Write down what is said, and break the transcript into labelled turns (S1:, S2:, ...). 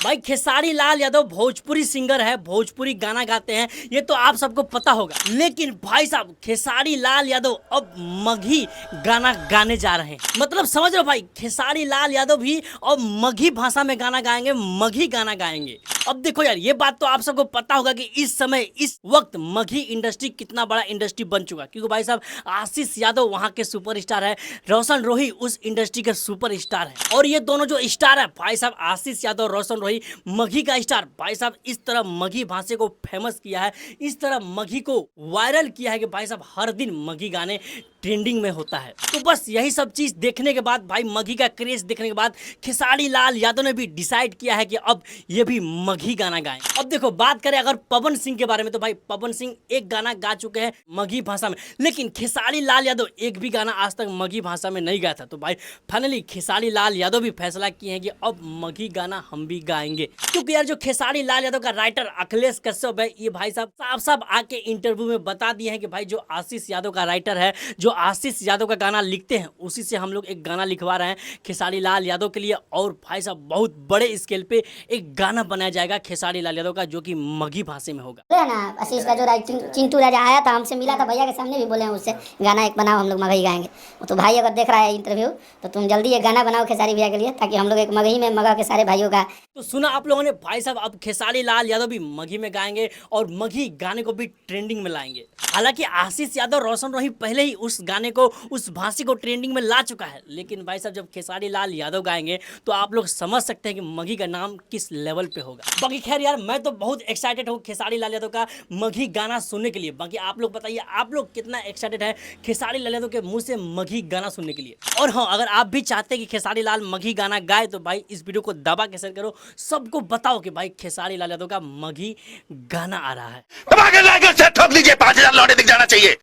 S1: भाई खेसारी लाल यादव भोजपुरी सिंगर है, भोजपुरी गाना गाते हैं, ये तो आप सबको पता होगा। लेकिन भाई साहब खेसारी लाल यादव अब मगही गाना गाने जा रहे हैं। मतलब समझ रहे हो भाई, खेसारी लाल यादव भी अब मगही भाषा में गाना गाएंगे, मगही गाना गाएंगे। अब देखो यार, ये बात तो आप सबको पता होगा कि इस समय इस वक्त मगही इंडस्ट्री कितना बड़ा इंडस्ट्री बन चुका है। क्योंकि भाई साहब आशीष यादव वहाँ के सुपरस्टार है, रोशन रोही उस इंडस्ट्री के सुपरस्टार है। और ये दोनों जो स्टार है भाई साहब, आशीष यादव रोशन रोही, मगही का स्टार भाई साहब, इस तरह मगही भाषा को फेमस किया है, इस तरह मगही को वायरल किया है कि भाई साहब हर दिन मगही गाने ट्रेंडिंग में होता है। तो बस यही सब चीज देखने के बाद, भाई मगही का क्रेज देखने के बाद खेसारी लाल यादव ने भी डिसाइड किया है कि अब ये भी मगही गाना गाएं। अब देखो बात करें अगर पवन सिंह के बारे में, तो भाई पवन सिंह एक गाना गा चुके हैं मगही भाषा में, लेकिन खेसारी लाल यादव एक भी गाना आज तक मगही भाषा में नहीं गाया था। तो भाई फाइनली खेसारी लाल यादव भी फैसला किए हैं कि अब मगही गाना हम भी गाएंगे। क्योंकि यार जो खेसारी लाल यादव का राइटर अखिलेश कश्यप है, ये भाई साहब साफ साफ आके इंटरव्यू में बता दिए हैं कि भाई जो आशीष यादव का राइटर है, जो आशीष यादव का गाना लिखते हैं, उसी से हम लोग एक गाना लिखवा रहे हैं खेसारी लाल यादव के लिए। और भाई साहब बहुत बड़े स्केल पे एक गाना बनाया जाएगा खेसारी लाल यादव का, जो कि मगही भाषा में होगा।
S2: है ना, आशीष का जो राइटिंग चिंटू राजा आया था, हमसे मिला था, भैया के सामने भी बोले हैं उससे गाना एक बनाओ, हम लोग मगही गाएंगे। तो भाई अगर देख रहा है इंटरव्यू, तो तुम जल्दी एक गाना बनाओ खेसारी भैया के लिए, ताकि हम लोग एक मगही में मगह के सारे भाइयों का।
S1: तो सुना आप लोगों ने भाई साहब, अब खेसारी लाल यादव भी मगही में गाएंगे और मगही गाने को भी ट्रेंडिंग में लाएंगे। हालांकि आशीष यादव रोशन रोही पहले ही उस गाने को, उस भाषा को ट्रेंडिंग में ला चुका है, लेकिन भाई साहब जब खेसारी लाल यादव गाएंगे तो आप लोग समझ सकते हैं कि मगही का नाम किस लेवल पे होगा। बाकी खैर यार, मैं तो बहुत एक्साइटेड हूँ खेसारी लाल यादव का मगही गाना सुनने के लिए। बाकी आप लोग बताइए, आप लोग कितना एक्साइटेड है खेसारी लाल यादव के मुंह से मगही गाना सुनने के लिए। और हाँ, अगर आप भी चाहते हैं कि खेसारी लाल मगही गाना गाए, तो भाई इस वीडियो को दबा के शेयर करो, सबको बताओ कि भाई खेसारी लाल यादव का मगही गाना आ रहा है।
S3: ठोक दीजिए, 5000 लौटे दिख जाना चाहिए।